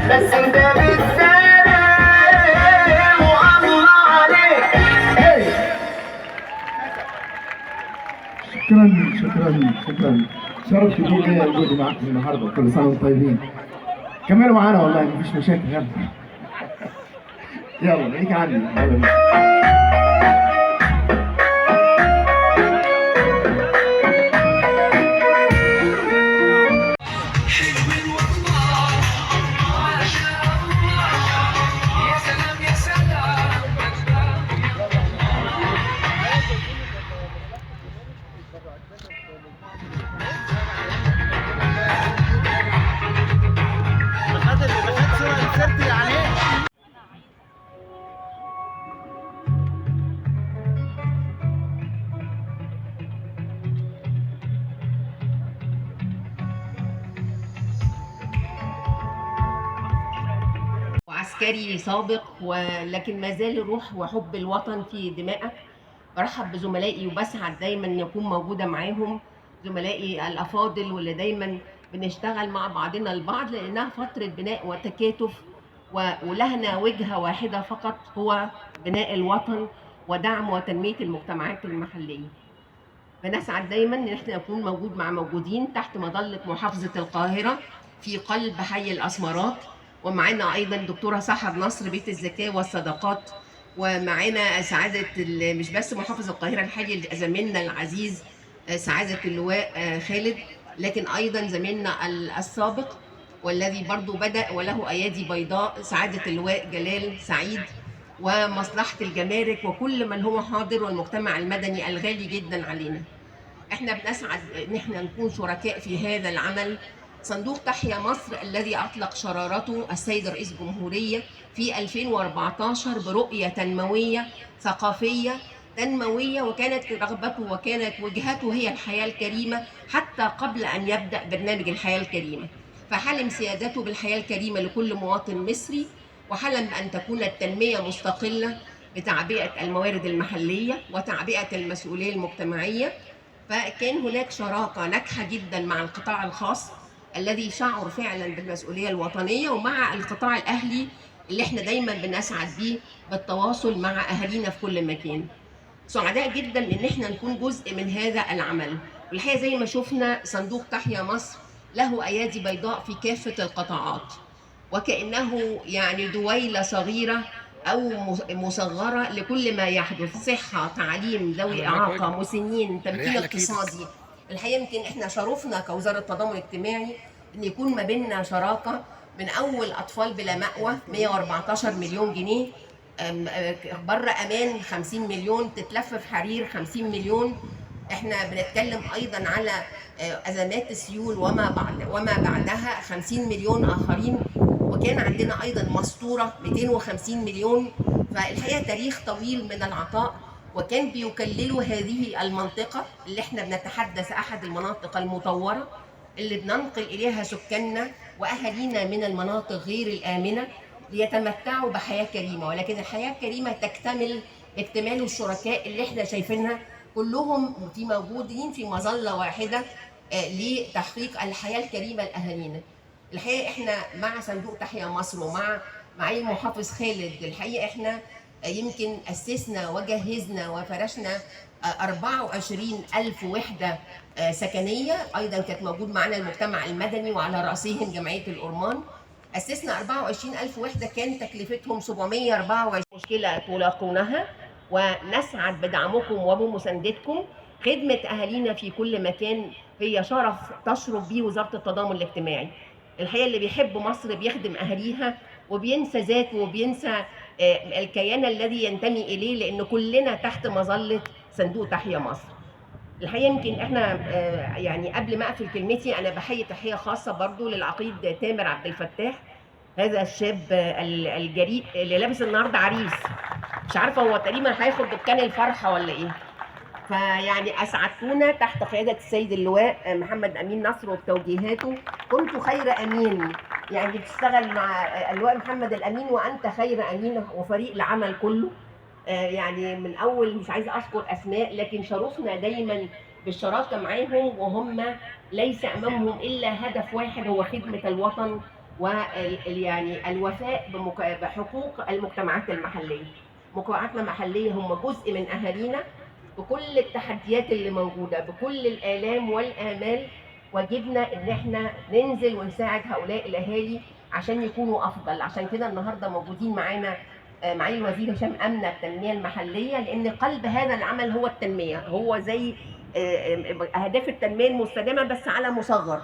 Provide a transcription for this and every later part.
بس انت بالسلام والله عليك. شكرا. شرف كبير ليا وجودي معكم النهارده. كل سنه وانتم طيبين. كملوا معانا والله مفيش مشاكل. يلا خليك عندي. وعسكري سابق ولكن ما زال روح وحب الوطن في دمائك. برحب بزملائي وبسعد دايما ان اكون موجوده معاهم، زملائي الافاضل واللي دايما بنشتغل مع بعضنا البعض، لانها فتره بناء وتكاتف ولهنا وجهه واحده فقط، هو بناء الوطن ودعم وتنميه المجتمعات المحليه. بنسعد دايما ان احنا نكون موجودين تحت مظله محافظه القاهره في قلب حي الاسمرات، ومعانا ايضا دكتوره سحر نصر بيت الزكاه والصدقات، ومعانا سعاده مش بس محافظ القاهره الحالي زميلنا العزيز سعاده اللواء خالد، لكن ايضا زميلنا السابق والذي برضو بدا وله ايادي بيضاء سعاده اللواء جلال سعيد، ومصلحه الجمارك وكل من هو حاضر، والمجتمع المدني الغالي جدا علينا. احنا بنسعد ان احنا نكون شركاء في هذا العمل. صندوق تحيا مصر الذي اطلق شرارته السيد رئيس الجمهوريه في 2014 برؤيه تنمويه ثقافيه تنمويه، وكانت رغبته وكانت وجهته هي الحياه الكريمه حتى قبل ان يبدا برنامج الحياه الكريمه. فحلم سيادته بالحياه الكريمه لكل مواطن مصري، وحلم ان تكون التنميه مستقله بتعبئه الموارد المحليه وتعبئه المسؤوليه المجتمعيه. فكان هناك شراكة ناجحة جدا مع القطاع الخاص الذي شعر فعلا بالمسؤولية الوطنية، ومع القطاع الأهلي اللي احنا دايما بنسعد بيه بالتواصل مع أهالينا في كل مكان. سعداء جدا ان احنا نكون جزء من هذا العمل، والحقيقة زي ما شفنا صندوق تحيا مصر له أيادي بيضاء في كافة القطاعات، وكأنه يعني دويلة صغيرة أو مصغرة لكل ما يحدث: صحة، تعليم، ذوي إعاقة، مسنين، تمكين اقتصادي. الحقيقة يمكن إحنا شرفنا كوزارة تضامن اجتماعي إن يكون ما بيننا شراكة من أول أطفال بلا مأوى 114 مليون جنيه، بره أمان 50 مليون، تتلف في حرير 50 مليون. احنا بنتكلم ايضا على ازمات السيول وما بعدها 50 مليون اخرين، وكان عندنا ايضا مسطوره 250 مليون. فالحقيقه تاريخ طويل من العطاء، وكان بيكللوا هذه المنطقه اللي احنا بنتحدث احد المناطق المطوره اللي بننقل اليها سكاننا واهالينا من المناطق غير الامنه ليتمتعوا بحياه كريمه. ولكن الحياه الكريمه تكتمل باكتمال الشركاء اللي احنا شايفينها كلهم موجودين في مظله واحده لتحقيق الحياه الكريمه لاهالينا. الحقيقه احنا مع صندوق تحيا مصر ومع معالي المحافظ خالد، الحقيقه احنا يمكن اسسنا وجهزنا وفرشنا 24,000 وحده سكنيه، ايضا كانت موجود معنا المجتمع المدني وعلى راسهم جمعيه الأورمان. اسسنا 24,000 وحده كان تكلفتهم 724. مشكله تلاقونها، ونسعد بدعمكم وبمساندتكم. خدمة أهالينا في كل مكان هي شرف تشرف به وزارة التضامن الاجتماعي. الحقيقة اللي بيحب مصر بيخدم أهاليها وبينسى ذاته وبينسى الكيان الذي ينتمي إليه، لأن كلنا تحت مظلة صندوق تحيا مصر. الحقيقة يمكن احنا يعني قبل ما أقفل كلمتي أنا بحيي تحية خاصة برضو للعقيد تامر عبد الفتاح، هذا الشاب الجريء اللي لابس النهارده عريس، مش عارفه هو تقريبا هياخد دكان الفرحه ولا ايه. فيعني اسعدتونا تحت قياده السيد اللواء محمد امين نصر وبتوجيهاته. كنت خير امين، يعني بتشتغل مع اللواء محمد الامين وانت خير امين وفريق العمل كله. يعني من اول مش عايزه اذكر اسماء، لكن شرفنا دايما بالشراكه معاهم، وهم ليس امامهم الا هدف واحد هو خدمه الوطن يعني الوفاء بحقوق المجتمعات المحليه. مجتمعاتنا المحليه هم جزء من اهالينا، بكل التحديات اللي موجوده، بكل الالام والامال. واجبنا ان احنا ننزل ونساعد هؤلاء الاهالي عشان يكونوا افضل. عشان كده النهارده موجودين معانا معالي الوزير هشام امنه التنميه المحليه، لان قلب هذا العمل هو التنميه، هو زي اهداف التنميه المستدامه بس على مصغر.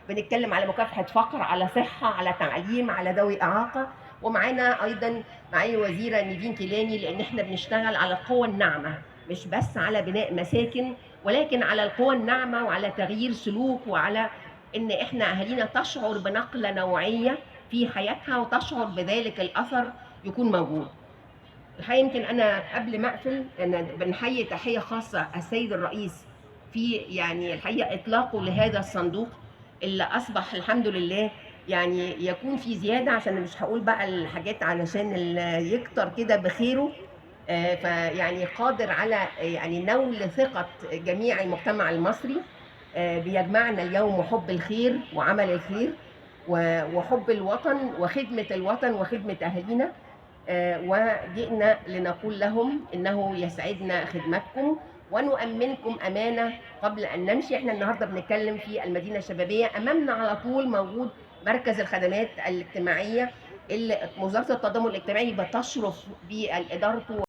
بنتكلم على مكافحه فقر، على صحه، على تعليم، على ذوي اعاقه. ومعانا ايضا معالي الوزيره نيفين كيلاني، لان احنا بنشتغل على القوى الناعمه، مش بس على بناء مساكن، ولكن على القوى الناعمه وعلى تغيير سلوك، وعلى ان احنا اهالينا تشعر بنقله نوعيه في حياتها وتشعر بذلك الاثر يكون موجود. الحقيقه يمكن انا قبل ما اقفل انا بنحيي تحيه خاصه السيد الرئيس في يعني الحقيقه اطلاقه لهذا الصندوق اللي اصبح الحمد لله يعني يكون في زياده، عشان مش هقول بقى الحاجات علشان يكتر كده بخيره. فيعني قادر على يعني نول ثقه جميع المجتمع المصري. بيجمعنا اليوم حب الخير وعمل الخير وحب الوطن وخدمه الوطن وخدمه اهالينا. وجئنا لنقول لهم انه يسعدنا خدمتكم ونؤمنكم امانه قبل ان نمشي. احنا النهارده بنتكلم في المدينه الشبابيه، امامنا على طول موجود مركز الخدمات الاجتماعيه اللي وزاره التضامن الاجتماعي بتشرف بادارته